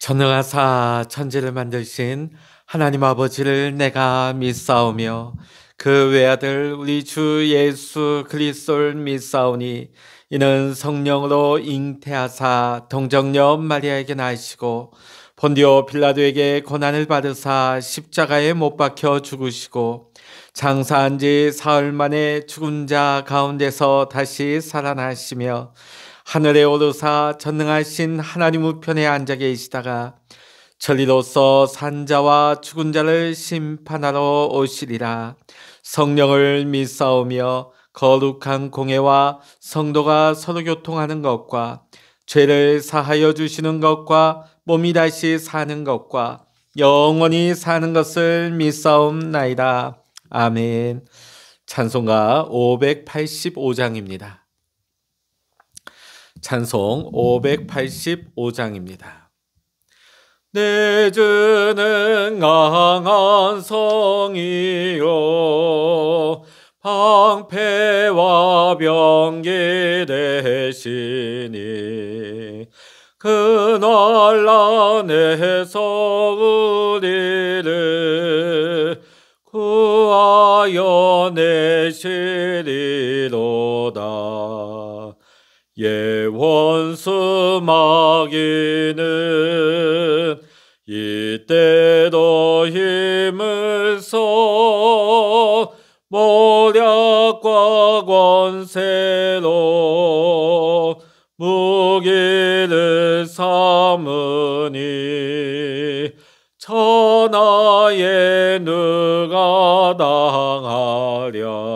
전능하사 천지를 만드신 하나님 아버지를 내가 믿사오며 그 외아들 우리 주 예수 그리스도를 믿사오니 이는 성령으로 잉태하사 동정녀 마리아에게 나시고 본디오 빌라도에게 고난을 받으사 십자가에 못 박혀 죽으시고 장사한 지 사흘 만에 죽은 자 가운데서 다시 살아나시며 하늘에 오르사 전능하신 하나님 우편에 앉아 계시다가 천리로서 산자와 죽은 자를 심판하러 오시리라. 성령을 믿사오며 거룩한 공회와 성도가 서로 교통하는 것과 죄를 사하여 주시는 것과 몸이 다시 사는 것과 영원히 사는 것을 믿사옵나이다. 아멘. 찬송가 585장입니다. 찬송 585장입니다. 내 주는 강한 성이요 방패와 병기 되시니 그 난란에서 우리를 구하여 내시리로다. 원수 마귀는 이때도 힘을 써 모략과 권세로 무기를 삼으니 천하에 누가 당하랴.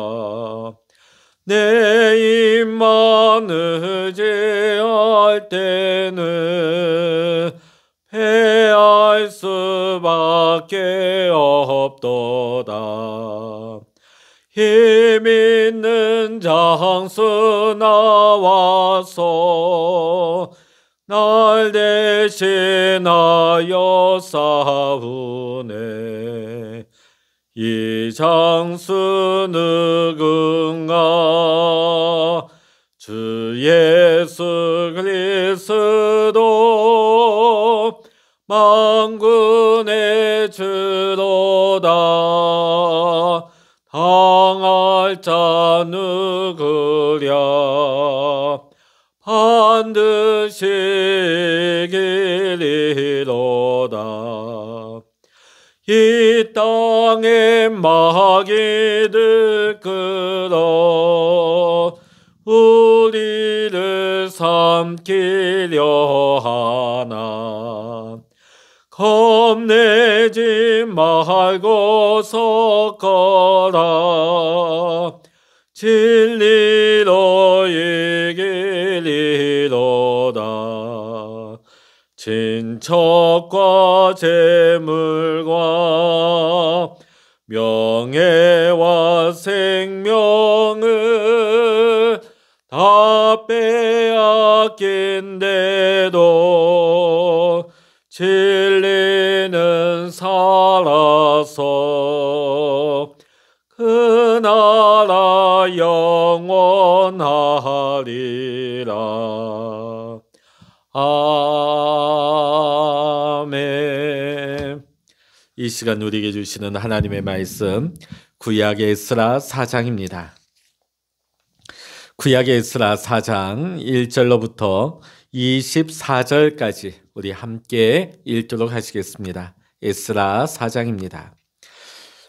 내 입만 의지할 때는 패할 수밖에 없도다. 힘 있는 장수 나와서 날 대신하여 싸우네. 이 장수 누군가? 주 예수 그리스도 만군의 주로다. 당할 자 누구랴? 반드시 이기리로다. 이 땅에 마귀들 끌어 우리를 삼키려 하나. 겁내지 말고 섰거라. 진리로 이기리로다. 친척과 재물과 명예와 생명을 다 빼앗긴데도 진리는 살아서 그 나라 영원하리라. 아멘. 이 시간 우리에게 주시는 하나님의 말씀 구약의 에스라 4장입니다. 구약의 에스라 4장 1절로부터 24절까지 우리 함께 읽도록 하시겠습니다. 에스라 4장입니다.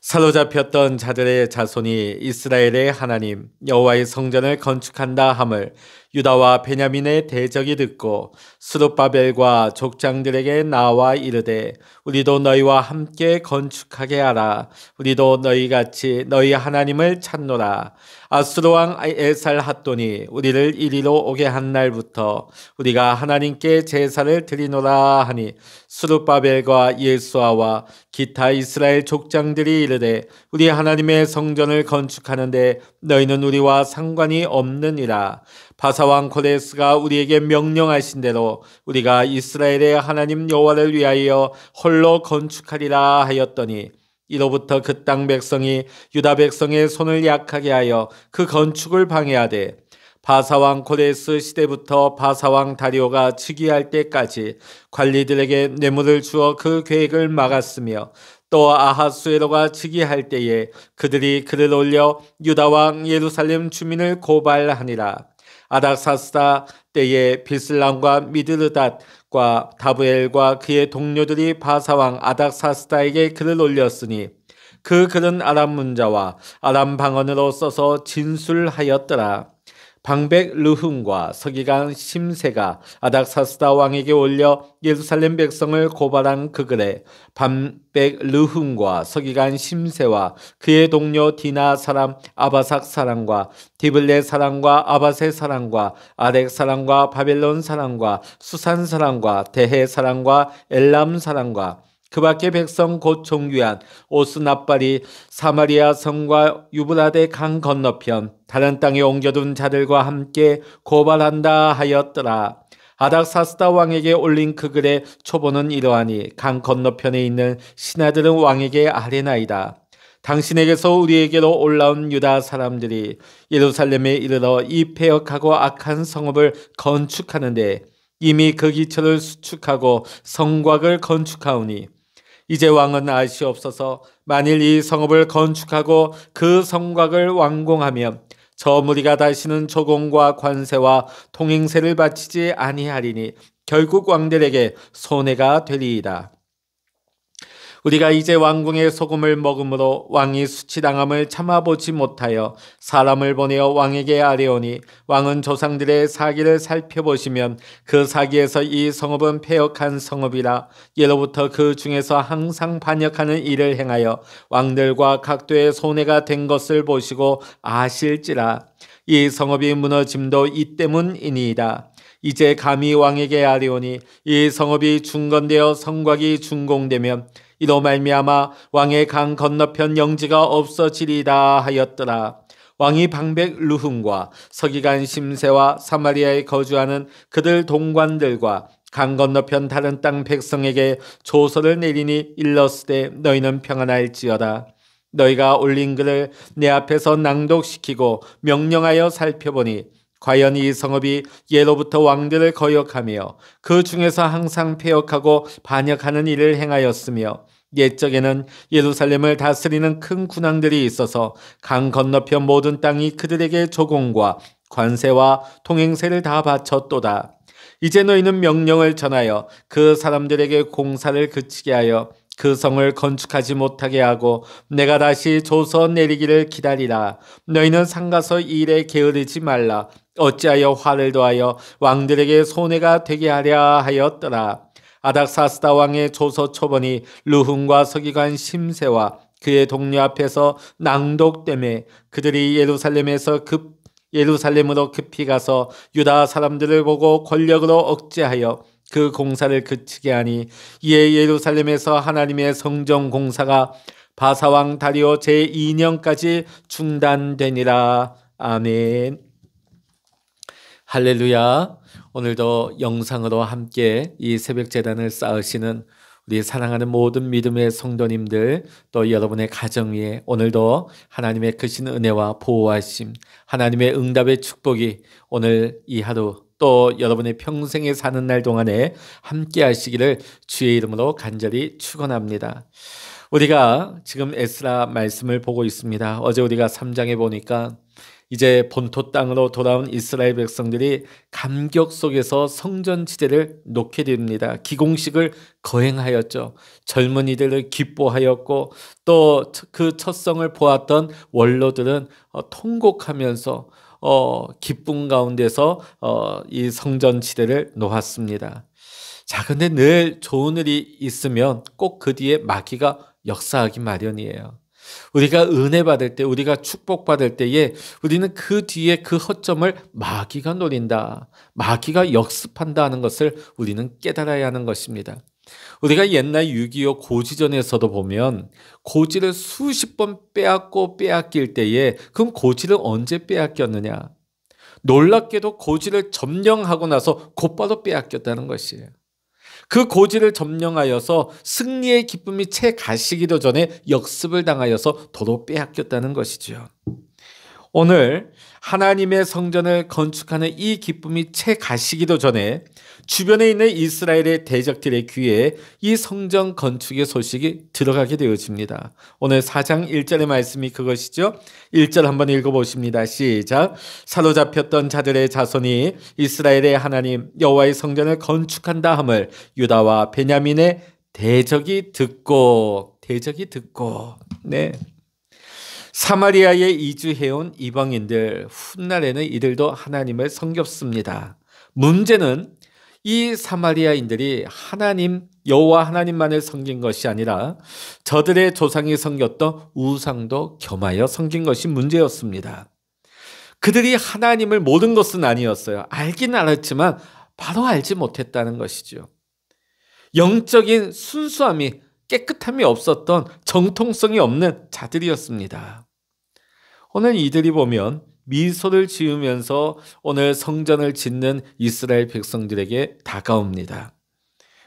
사로잡혔던 자들의 자손이 이스라엘의 하나님 여호와의 성전을 건축한다 함을 유다와 베냐민의 대적이 듣고 스룹바벨과 족장들에게 나와 이르되 우리도 너희와 함께 건축하게 하라. 우리도 너희같이 너희 하나님을 찾노라. 아수르 왕 에살핫돈이 우리를 이리로 오게 한 날부터 우리가 하나님께 제사를 드리노라 하니 스룹바벨과 예수아와 기타 이스라엘 족장들이 이르되 우리 하나님의 성전을 건축하는데 너희는 우리와 상관이 없느니라. 바사왕 코레스가 우리에게 명령하신 대로 우리가 이스라엘의 하나님 여호와를 위하여 홀로 건축하리라 하였더니 이로부터 그 땅 백성이 유다 백성의 손을 약하게 하여 그 건축을 방해하되 바사왕 고레스 시대부터 바사왕 다리오가 즉위할 때까지 관리들에게 뇌물을 주어 그 계획을 막았으며 또 아하수에로가 즉위할 때에 그들이 글을 올려 유다왕 예루살렘 주민을 고발하니라. 아닥사스다 때에 비슬람과 미드르닷과 다브엘과 그의 동료들이 바사왕 아닥사스다에게 글을 올렸으니 그 글은 아람 문자와 아람 방언으로 써서 진술하였더라. 방백 르흠과 서기관 심세가 아닥사스다 왕에게 올려 예루살렘 백성을 고발한 그 글에 방백 르흠과 서기관 심세와 그의 동료 디나 사람 아바삭 사람과 디블레 사람과 아바세 사람과 아렉 사람과 바벨론 사람과 수산 사람과 대해 사람과 엘람 사람과 그 밖에 백성 곧 종교한 오스납발이 사마리아 성과 유브라데 강 건너편 다른 땅에 옮겨둔 자들과 함께 고발한다 하였더라. 아닥사스다 왕에게 올린 그 글의 초본은 이러하니 강 건너편에 있는 신하들은 왕에게 아뢰나이다. 당신에게서 우리에게로 올라온 유다 사람들이 예루살렘에 이르러 이 폐역하고 악한 성읍을 건축하는데 이미 그 기초를 수축하고 성곽을 건축하오니 이제 왕은 아시옵소서. 만일 이 성읍을 건축하고 그 성곽을 완공하면 저 무리가 다시는 조공과 관세와 통행세를 바치지 아니하리니 결국 왕들에게 손해가 되리이다. 우리가 이제 왕궁의 소금을 먹음으로 왕이 수치당함을 참아보지 못하여 사람을 보내어 왕에게 아뢰오니 왕은 조상들의 사기를 살펴보시면 그 사기에서 이 성읍은 패역한 성읍이라 예로부터 그 중에서 항상 반역하는 일을 행하여 왕들과 각도의 손해가 된 것을 보시고 아실지라. 이 성읍이 무너짐도 이 때문이니이다. 이제 감히 왕에게 아뢰오니 이 성읍이 중건되어 성곽이 준공되면 이로 말미암아 왕의 강 건너편 영지가 없어지리다 하였더라. 왕이 방백 르흠과 서기관 심세와 사마리아에 거주하는 그들 동관들과 강 건너편 다른 땅 백성에게 조서를 내리니 일렀으되 너희는 평안할지어다. 너희가 올린 글을 내 앞에서 낭독시키고 명령하여 살펴보니 과연 이 성읍이 예로부터 왕들을 거역하며 그 중에서 항상 패역하고 반역하는 일을 행하였으며 옛적에는 예루살렘을 다스리는 큰 군왕들이 있어서 강 건너편 모든 땅이 그들에게 조공과 관세와 통행세를 다 바쳤도다. 이제 너희는 명령을 전하여 그 사람들에게 공사를 그치게 하여 그 성을 건축하지 못하게 하고 내가 다시 조서 내리기를 기다리라. 너희는 상가서 일에 게으르지 말라. 어찌하여 화를 더하여 왕들에게 손해가 되게 하랴 하였더라. 아닥사스다 왕의 조서 초본이 르흠과 서기관 심세와 그의 동료 앞에서 낭독되매 그들이 예루살렘으로 급히 가서 유다 사람들을 보고 권력으로 억제하여 그 공사를 그치게 하니 이에 예루살렘에서 하나님의 성전 공사가 바사왕 다리오 제2년까지 중단되니라. 아멘. 할렐루야. 오늘도 영상으로 함께 이 새벽 제단을 쌓으시는 우리 사랑하는 모든 믿음의 성도님들, 또 여러분의 가정 위에 오늘도 하나님의 크신 은혜와 보호하심, 하나님의 응답의 축복이 오늘 이 하루 또 여러분의 평생에 사는 날 동안에 함께 하시기를 주의 이름으로 간절히 축원합니다. 우리가 지금 에스라 말씀을 보고 있습니다. 어제 우리가 3장에 보니까 이제 본토 땅으로 돌아온 이스라엘 백성들이 감격 속에서 성전 지대를 놓게 됩니다. 기공식을 거행하였죠. 젊은이들을 기뻐하였고 또 그 첫성을 보았던 원로들은 통곡하면서 기쁨 가운데서 이 성전 지대를 놓았습니다. 자, 근데 늘 좋은 일이 있으면 꼭 그 뒤에 마귀가 역사하기 마련이에요. 우리가 은혜 받을 때, 우리가 축복 받을 때에 우리는 그 뒤에 그 허점을 마귀가 노린다, 마귀가 역습한다 하는 것을 우리는 깨달아야 하는 것입니다. 우리가 옛날 6.25 고지전에서도 보면 고지를 수십 번 빼앗고 빼앗길 때에 그럼 고지를 언제 빼앗겼느냐? 놀랍게도 고지를 점령하고 나서 곧바로 빼앗겼다는 것이에요. 그 고지를 점령하여서 승리의 기쁨이 채 가시기도 전에 역습을 당하여서 도로 빼앗겼다는 것이죠. 오늘 하나님의 성전을 건축하는 이 기쁨이 채 가시기도 전에 주변에 있는 이스라엘의 대적들의 귀에 이 성전 건축의 소식이 들어가게 되어집니다. 오늘 4장 1절의 말씀이 그것이죠. 1절 한번 읽어보십니다. 시작. 사로잡혔던 자들의 자손이 이스라엘의 하나님 여호와의 성전을 건축한다 함을 유다와 베냐민의 대적이 듣고 네. 사마리아에 이주해온 이방인들 훗날에는 이들도 하나님을 섬겼습니다. 문제는 이 사마리아인들이 하나님 여호와 하나님만을 섬긴 것이 아니라 저들의 조상이 섬겼던 우상도 겸하여 섬긴 것이 문제였습니다. 그들이 하나님을 모른 것은 아니었어요. 알긴 알았지만 바로 알지 못했다는 것이죠. 영적인 순수함이 깨끗함이 없었던 정통성이 없는 자들이었습니다. 오늘 이들이 보면 미소를 지으면서 오늘 성전을 짓는 이스라엘 백성들에게 다가옵니다.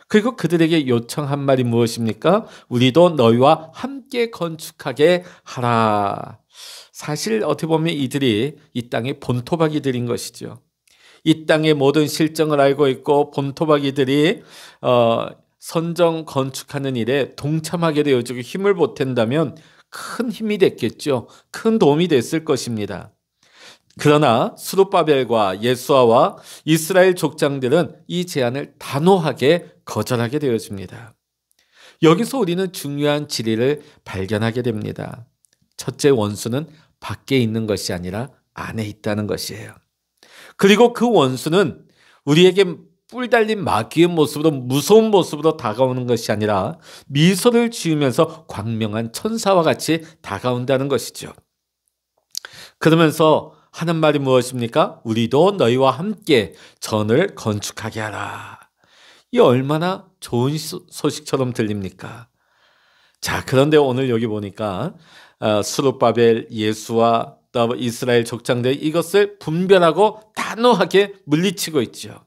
그리고 그들에게 요청한 말이 무엇입니까? 우리도 너희와 함께 건축하게 하라. 사실 어떻게 보면 이들이 이 땅의 본토박이들인 것이죠. 이 땅의 모든 실정을 알고 있고 본토박이들이 선정 건축하는 일에 동참하게 되어지고 힘을 보탠다면 큰 힘이 됐겠죠. 큰 도움이 됐을 것입니다. 그러나 스룹바벨과 예수아와 이스라엘 족장들은 이 제안을 단호하게 거절하게 되어집니다. 여기서 우리는 중요한 진리를 발견하게 됩니다. 첫째, 원수는 밖에 있는 것이 아니라 안에 있다는 것이에요. 그리고 그 원수는 우리에게 뿔 달린 마귀의 모습으로 무서운 모습으로 다가오는 것이 아니라 미소를 지으면서 광명한 천사와 같이 다가온다는 것이죠. 그러면서 하는 말이 무엇입니까? 우리도 너희와 함께 전을 건축하게 하라. 이 얼마나 좋은 소식처럼 들립니까? 자, 그런데 오늘 여기 보니까 스룹바벨, 예수와 또 이스라엘 족장들이 이것을 분별하고 단호하게 물리치고 있죠.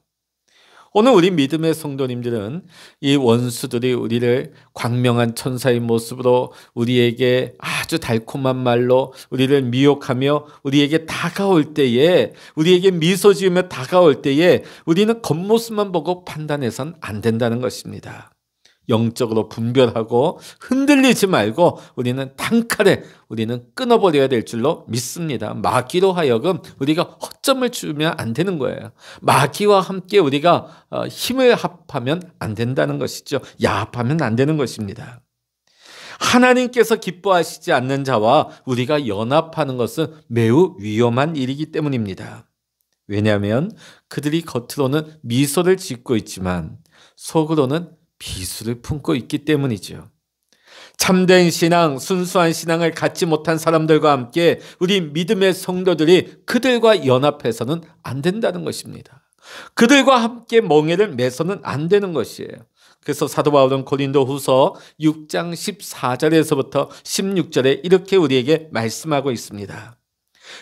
오늘 우리 믿음의 성도님들은 이 원수들이 우리를 광명한 천사의 모습으로 우리에게 아주 달콤한 말로 우리를 미혹하며 우리에게 다가올 때에 우리에게 미소 지으며 다가올 때에 우리는 겉모습만 보고 판단해서는 안 된다는 것입니다. 영적으로 분별하고 흔들리지 말고 우리는 단칼에 우리는 끊어버려야 될 줄로 믿습니다. 마귀로 하여금 우리가 허점을 주면 안 되는 거예요. 마귀와 함께 우리가 힘을 합하면 안 된다는 것이죠. 야합하면 안 되는 것입니다. 하나님께서 기뻐하시지 않는 자와 우리가 연합하는 것은 매우 위험한 일이기 때문입니다. 왜냐하면 그들이 겉으로는 미소를 짓고 있지만 속으로는 비수를 품고 있기 때문이죠. 참된 신앙, 순수한 신앙을 갖지 못한 사람들과 함께 우리 믿음의 성도들이 그들과 연합해서는 안 된다는 것입니다. 그들과 함께 멍에를 매서는 안 되는 것이에요. 그래서 사도 바울은 고린도 후서 6장 14절에서부터 16절에 이렇게 우리에게 말씀하고 있습니다.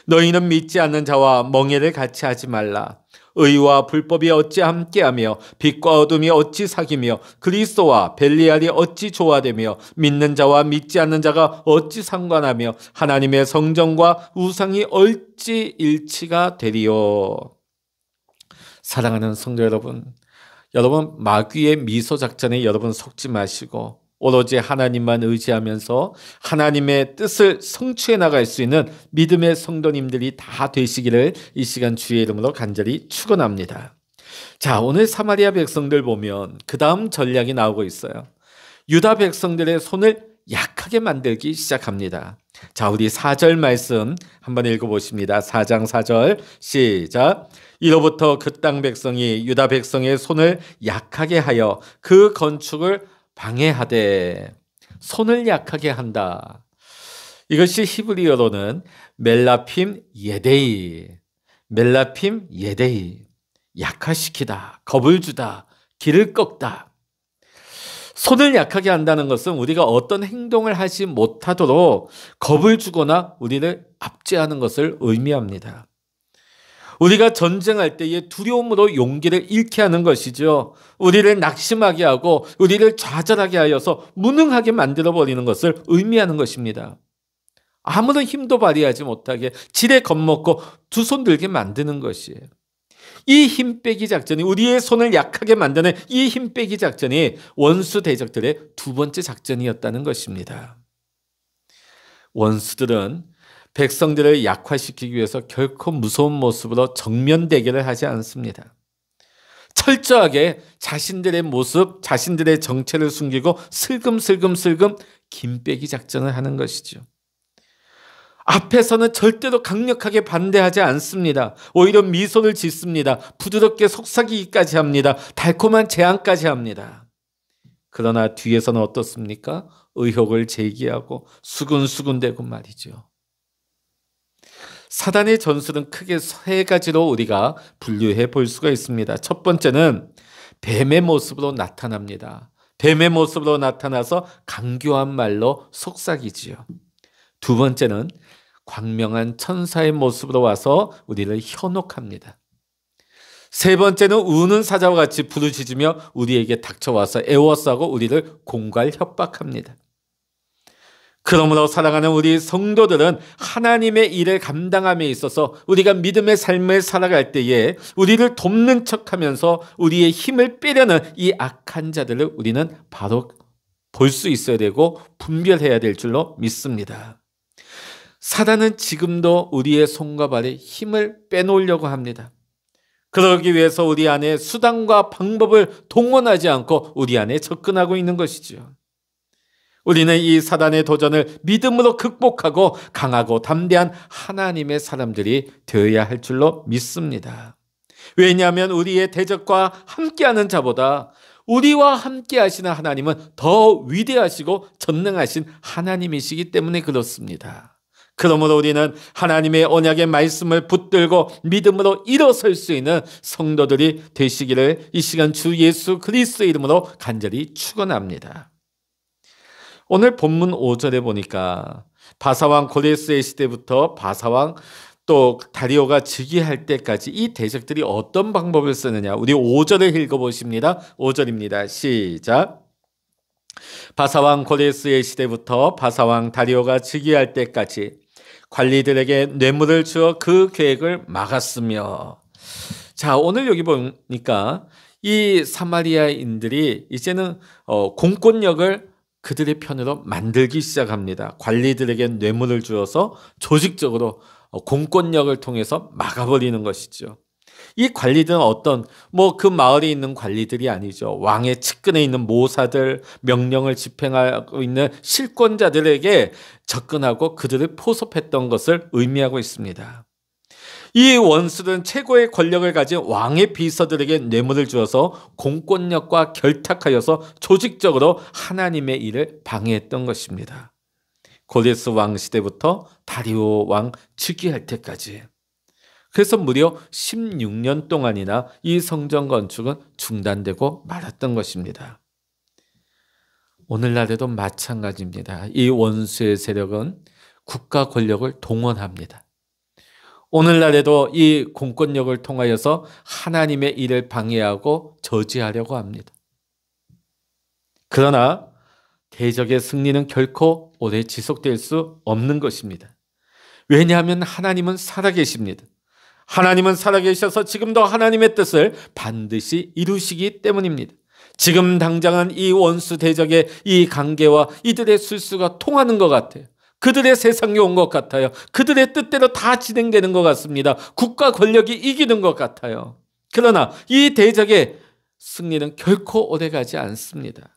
너희는 믿지 않는 자와 멍에를 같이 하지 말라. 의와 불법이 어찌 함께하며 빛과 어둠이 어찌 사귀며 그리스도와 벨리알이 어찌 조화되며 믿는 자와 믿지 않는 자가 어찌 상관하며 하나님의 성전과 우상이 어찌 일치가 되리요. 사랑하는 성도 여러분, 마귀의 미소 작전에 여러분 속지 마시고 오로지 하나님만 의지하면서 하나님의 뜻을 성취해 나갈 수 있는 믿음의 성도님들이 다 되시기를 이 시간 주의 이름으로 간절히 축원합니다. 자, 오늘 사마리아 백성들 보면 그 다음 전략이 나오고 있어요. 유다 백성들의 손을 약하게 만들기 시작합니다. 자, 우리 4절 말씀 한번 읽어보십니다. 4장 4절 시작. 이로부터 그 땅 백성이 유다 백성의 손을 약하게 하여 그 건축을 방해하되. 손을 약하게 한다. 이것이 히브리어로는 멜라핌 예데이, 약화시키다, 겁을 주다, 길을 꺾다. 손을 약하게 한다는 것은 우리가 어떤 행동을 하지 못하도록 겁을 주거나 우리를 압제하는 것을 의미합니다. 우리가 전쟁할 때의 두려움으로 용기를 잃게 하는 것이죠. 우리를 낙심하게 하고 우리를 좌절하게 하여서 무능하게 만들어버리는 것을 의미하는 것입니다. 아무런 힘도 발휘하지 못하게 지레 겁먹고 두 손 들게 만드는 것이에요. 이 힘 빼기 작전이, 우리의 손을 약하게 만드는 이 힘 빼기 작전이 원수 대적들의 두 번째 작전이었다는 것입니다. 원수들은 백성들을 약화시키기 위해서 결코 무서운 모습으로 정면 대결을 하지 않습니다. 철저하게 자신들의 모습, 자신들의 정체를 숨기고 슬금슬금 김 빼기 작전을 하는 것이죠. 앞에서는 절대로 강력하게 반대하지 않습니다. 오히려 미소를 짓습니다. 부드럽게 속삭이기까지 합니다. 달콤한 제안까지 합니다. 그러나 뒤에서는 어떻습니까? 의혹을 제기하고 수군수군대고 말이죠. 사단의 전술은 크게 세 가지로 우리가 분류해 볼 수가 있습니다. 첫 번째는 뱀의 모습으로 나타납니다. 뱀의 모습으로 나타나서 강교한 말로 속삭이지요. 두 번째는 광명한 천사의 모습으로 와서 우리를 현혹합니다. 세 번째는 우는 사자와 같이 부르짖으며 우리에게 닥쳐와서 애워싸고 우리를 공갈 협박합니다. 그러므로 사랑하는 우리 성도들은 하나님의 일을 감당함에 있어서 우리가 믿음의 삶을 살아갈 때에 우리를 돕는 척하면서 우리의 힘을 빼려는 이 악한 자들을 우리는 바로 볼 수 있어야 되고 분별해야 될 줄로 믿습니다. 사단은 지금도 우리의 손과 발에 힘을 빼놓으려고 합니다. 그러기 위해서 우리 안에 수단과 방법을 동원하지 않고 우리 안에 접근하고 있는 것이죠. 우리는 이 사단의 도전을 믿음으로 극복하고 강하고 담대한 하나님의 사람들이 되어야 할 줄로 믿습니다. 왜냐하면 우리의 대적과 함께하는 자보다 우리와 함께 하시는 하나님은 더 위대하시고 전능하신 하나님이시기 때문에 그렇습니다. 그러므로 우리는 하나님의 언약의 말씀을 붙들고 믿음으로 일어설 수 있는 성도들이 되시기를 이 시간 주 예수 그리스도의 이름으로 간절히 축원합니다. 오늘 본문 5절에 보니까 바사왕 고레스의 시대부터 바사왕 또 다리오가 즉위할 때까지 이 대적들이 어떤 방법을 쓰느냐, 우리 5절을 읽어보십니다. 5절입니다. 시작. 바사왕 고레스의 시대부터 바사왕 다리오가 즉위할 때까지 관리들에게 뇌물을 주어 그 계획을 막았으며. 자, 오늘 여기 보니까 이 사마리아인들이 이제는 공권력을 그들의 편으로 만들기 시작합니다. 관리들에게 뇌물을 주어서 조직적으로 공권력을 통해서 막아버리는 것이죠. 이 관리들은 그 마을에 있는 관리들이 아니죠. 왕의 측근에 있는 모사들, 명령을 집행하고 있는 실권자들에게 접근하고 그들을 포섭했던 것을 의미하고 있습니다. 이 원수들은 최고의 권력을 가진 왕의 비서들에게 뇌물을 주어서 공권력과 결탁하여서 조직적으로 하나님의 일을 방해했던 것입니다. 고레스 왕 시대부터 다리오 왕 즉위할 때까지. 그래서 무려 16년 동안이나 이 성전 건축은 중단되고 말았던 것입니다. 오늘날에도 마찬가지입니다. 이 원수의 세력은 국가 권력을 동원합니다. 오늘날에도 이 공권력을 통하여서 하나님의 일을 방해하고 저지하려고 합니다. 그러나 대적의 승리는 결코 오래 지속될 수 없는 것입니다. 왜냐하면 하나님은 살아계십니다. 하나님은 살아계셔서 지금도 하나님의 뜻을 반드시 이루시기 때문입니다. 지금 당장은 이 원수 대적의 이 관계와 이들의 술수가 통하는 것 같아요. 그들의 세상이 온 것 같아요. 그들의 뜻대로 다 진행되는 것 같습니다. 국가 권력이 이기는 것 같아요. 그러나 이 대적의 승리는 결코 오래가지 않습니다.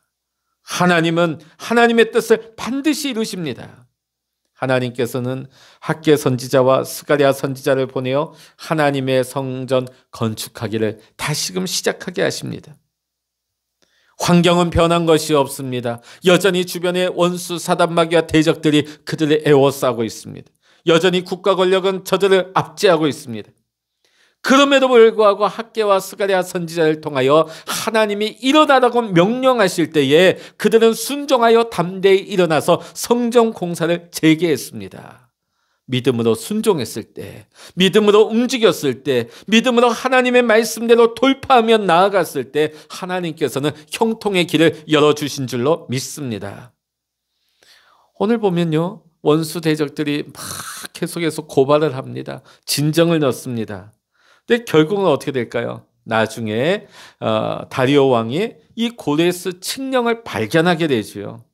하나님은 하나님의 뜻을 반드시 이루십니다. 하나님께서는 학개 선지자와 스가랴 선지자를 보내어 하나님의 성전 건축하기를 다시금 시작하게 하십니다. 환경은 변한 것이 없습니다. 여전히 주변에 원수 사단마귀와 대적들이 그들을 애워싸고 있습니다. 여전히 국가 권력은 저들을 압제하고 있습니다. 그럼에도 불구하고 학개와 스가랴 선지자를 통하여 하나님이 일어나라고 명령하실 때에 그들은 순종하여 담대히 일어나서 성전 공사를 재개했습니다. 믿음으로 순종했을 때, 믿음으로 움직였을 때, 믿음으로 하나님의 말씀대로 돌파하며 나아갔을 때 하나님께서는 형통의 길을 열어주신 줄로 믿습니다. 오늘 보면요, 원수 대적들이 막 계속해서 고발을 합니다. 진정을 넣습니다. 근데 결국은 어떻게 될까요? 나중에 다리오 왕이 이 고레스 칙령을 발견하게 되죠.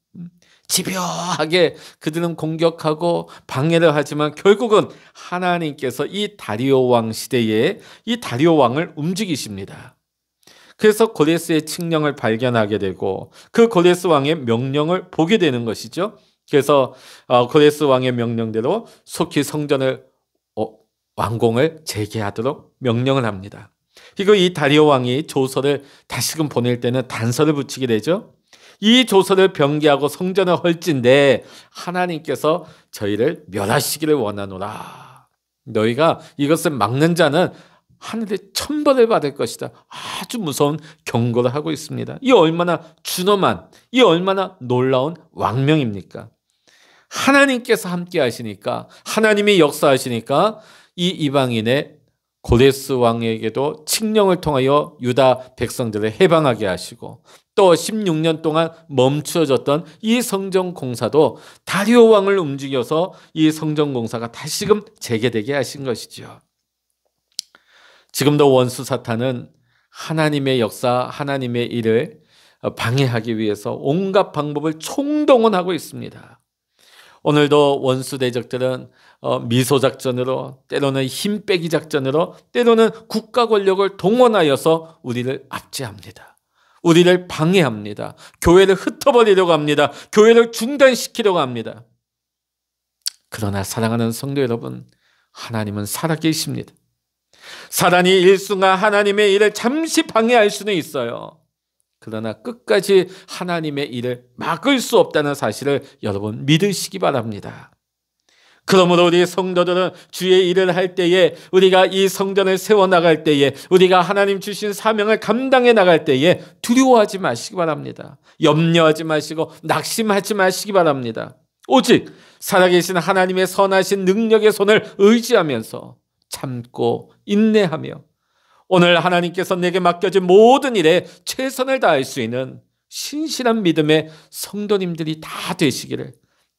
집요하게 그들은 공격하고 방해를 하지만 결국은 하나님께서 이 다리오 왕 시대에 이 다리오 왕을 움직이십니다. 그래서 고레스의 칙령을 발견하게 되고 그 고레스 왕의 명령을 보게 되는 것이죠. 그래서 고레스 왕의 명령대로 속히 성전을 완공을 재개하도록 명령을 합니다. 그리고 이 다리오 왕이 조서를 다시금 보낼 때는 단서를 붙이게 되죠. 이 조서를 병기하고 성전을 헐진데 하나님께서 저희를 멸하시기를 원하노라. 너희가 이것을 막는 자는 하늘의 천벌을 받을 것이다. 아주 무서운 경고를 하고 있습니다. 이 얼마나 준엄한, 이 얼마나 놀라운 왕명입니까? 하나님께서 함께 하시니까, 하나님이 역사하시니까 이 이방인의 고레스 왕에게도 칙령을 통하여 유다 백성들을 해방하게 하시고 또 16년 동안 멈추어졌던 이 성전 공사도 다리오 왕을 움직여서 이 성전 공사가 다시금 재개되게 하신 것이죠. 지금도 원수 사탄은 하나님의 역사, 하나님의 일을 방해하기 위해서 온갖 방법을 총동원하고 있습니다. 오늘도 원수 대적들은 미소 작전으로, 때로는 힘 빼기 작전으로, 때로는 국가 권력을 동원하여서 우리를 압제합니다. 우리를 방해합니다. 교회를 흩어버리려고 합니다. 교회를 중단시키려고 합니다. 그러나 사랑하는 성도 여러분, 하나님은 살아계십니다. 사단이 일순간 하나님의 일을 잠시 방해할 수는 있어요. 그러나 끝까지 하나님의 일을 막을 수 없다는 사실을 여러분 믿으시기 바랍니다. 그러므로 우리 성도들은 주의 일을 할 때에, 우리가 이 성전을 세워나갈 때에, 우리가 하나님 주신 사명을 감당해 나갈 때에 두려워하지 마시기 바랍니다. 염려하지 마시고 낙심하지 마시기 바랍니다. 오직 살아계신 하나님의 선하신 능력의 손을 의지하면서 참고 인내하며 오늘 하나님께서 내게 맡겨진 모든 일에 최선을 다할 수 있는 신실한 믿음의 성도님들이 다 되시기를,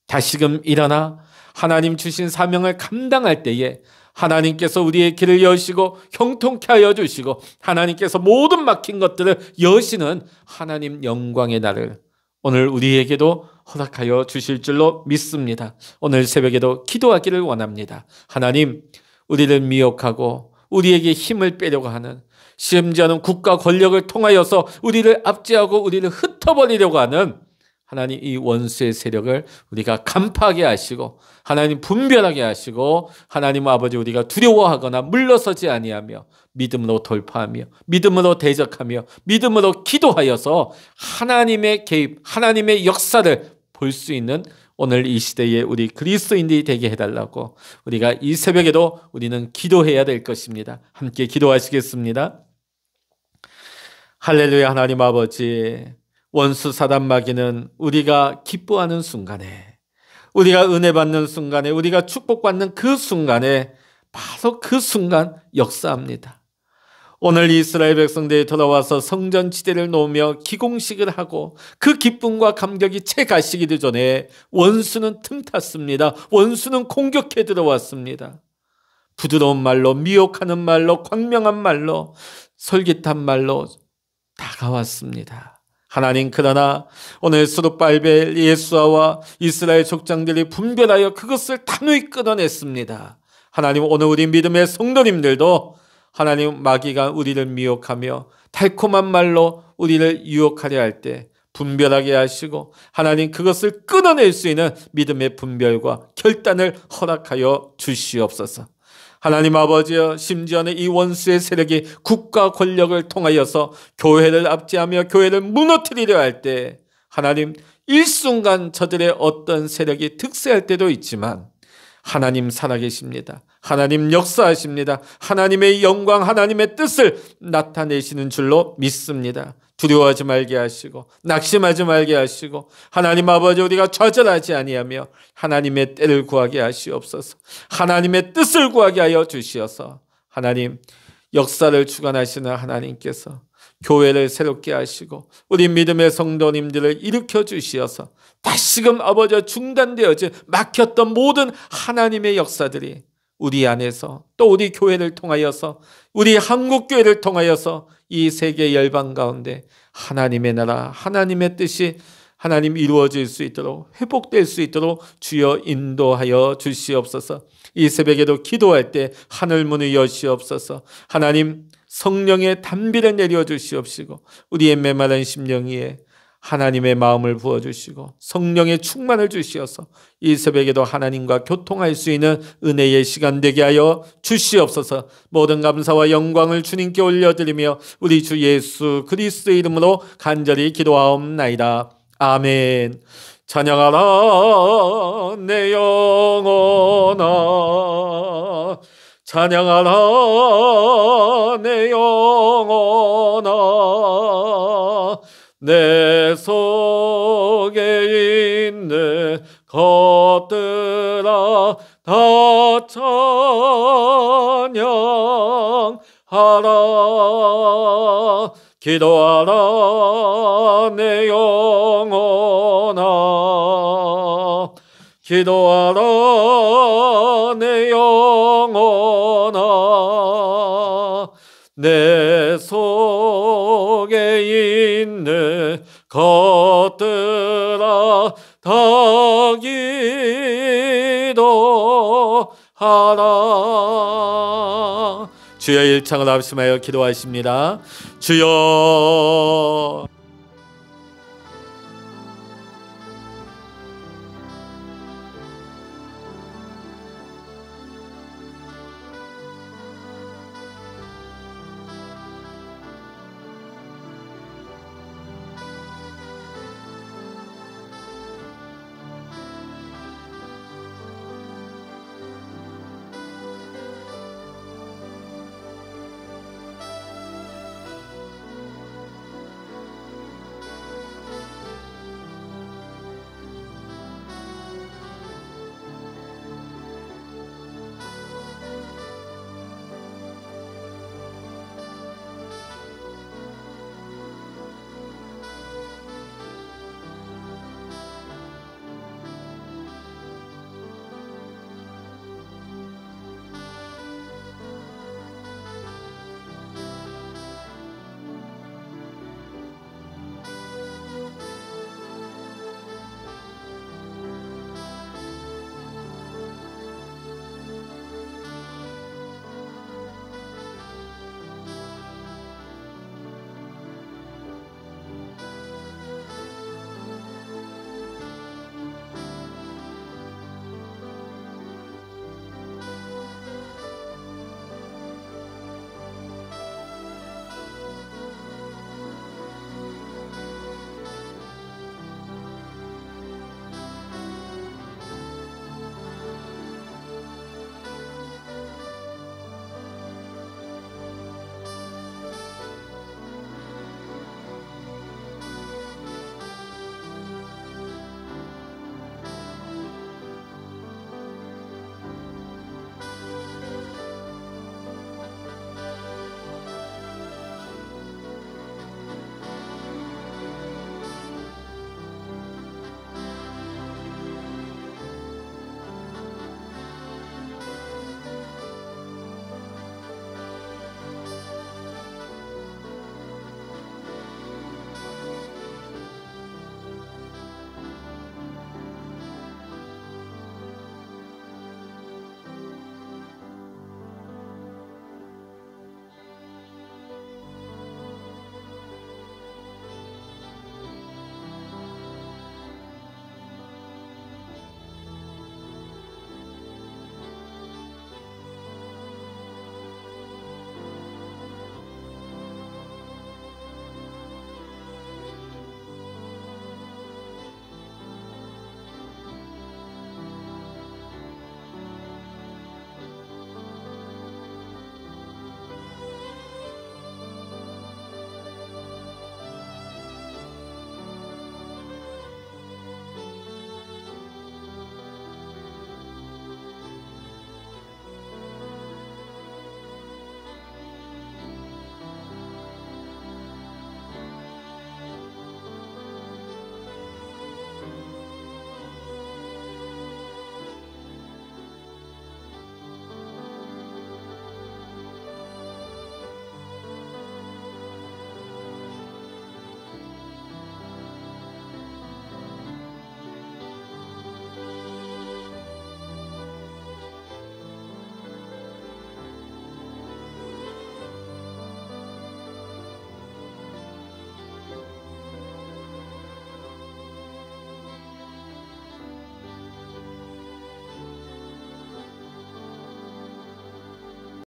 다시금 일어나 하나님 주신 사명을 감당할 때에 하나님께서 우리의 길을 여시고 형통케 하여 주시고 하나님께서 모든 막힌 것들을 여시는 하나님 영광의 날을 오늘 우리에게도 허락하여 주실 줄로 믿습니다. 오늘 새벽에도 기도하기를 원합니다. 하나님, 우리를 미혹하고 우리에게 힘을 빼려고 하는, 심지어는 국가 권력을 통하여서 우리를 압제하고 우리를 흩어버리려고 하는 하나님 이 원수의 세력을 우리가 간파하게 하시고 하나님 분별하게 하시고 하나님 아버지 우리가 두려워하거나 물러서지 아니하며 믿음으로 돌파하며 믿음으로 대적하며 믿음으로 기도하여서 하나님의 개입, 하나님의 역사를 볼 수 있는 오늘 이 시대에 우리 그리스도인들이 되게 해달라고 우리가 이 새벽에도 우리는 기도해야 될 것입니다. 함께 기도하시겠습니다. 할렐루야. 하나님 아버지, 원수 사단 마귀는 우리가 기뻐하는 순간에, 우리가 은혜 받는 순간에, 우리가 축복받는 그 순간에, 바로 그 순간 역사합니다. 오늘 이스라엘 백성들이 돌아와서 성전 지대를 놓으며 기공식을 하고 그 기쁨과 감격이 채 가시기도 전에 원수는 틈탔습니다. 원수는 공격해 들어왔습니다. 부드러운 말로, 미혹하는 말로, 광명한 말로, 솔깃한 말로 다가왔습니다. 하나님, 그러나 오늘 스룹발벨 예수아와 이스라엘 족장들이 분별하여 그것을 단호히 끊어냈습니다. 하나님, 오늘 우리 믿음의 성도님들도 하나님 마귀가 우리를 미혹하며 달콤한 말로 우리를 유혹하려 할 때 분별하게 하시고 하나님 그것을 끊어낼 수 있는 믿음의 분별과 결단을 허락하여 주시옵소서. 하나님 아버지여, 심지어는 이 원수의 세력이 국가 권력을 통하여서 교회를 압제하며 교회를 무너뜨리려 할 때 하나님 일순간 저들의 어떤 세력이 득세할 때도 있지만 하나님 살아계십니다. 하나님 역사하십니다. 하나님의 영광, 하나님의 뜻을 나타내시는 줄로 믿습니다. 두려워하지 말게 하시고 낙심하지 말게 하시고 하나님 아버지 우리가 좌절하지 아니하며 하나님의 때를 구하게 하시옵소서. 하나님의 뜻을 구하게 하여 주시어서 하나님 역사를 주관하시는 하나님께서 교회를 새롭게 하시고 우리 믿음의 성도님들을 일으켜 주시어서 다시금 아버지 중단되어진 막혔던 모든 하나님의 역사들이 우리 안에서 또 우리 교회를 통하여서 우리 한국교회를 통하여서 이 세계 열방 가운데 하나님의 나라 하나님의 뜻이 하나님 이루어질 수 있도록 회복될 수 있도록 주여 인도하여 주시옵소서. 이 새벽에도 기도할 때 하늘문을 여시옵소서. 하나님 성령의 단비를 내려 주시옵시고 우리의 메마른 심령 위에 하나님의 마음을 부어주시고 성령의 충만을 주시어서 이 새벽에도 하나님과 교통할 수 있는 은혜의 시간 되게 하여 주시옵소서. 모든 감사와 영광을 주님께 올려드리며 우리 주 예수 그리스도의 이름으로 간절히 기도하옵나이다. 아멘. 찬양하라 내 영혼아, 찬양하라 내 영혼아, 내 속에 있는 것들아 다 찬양하라. 기도하라 내 영혼아, 기도하라 내 영혼아, 내 속에 있는 것들아 다 기도하라. 주여 일창을 합심하여 기도하십니다. 주여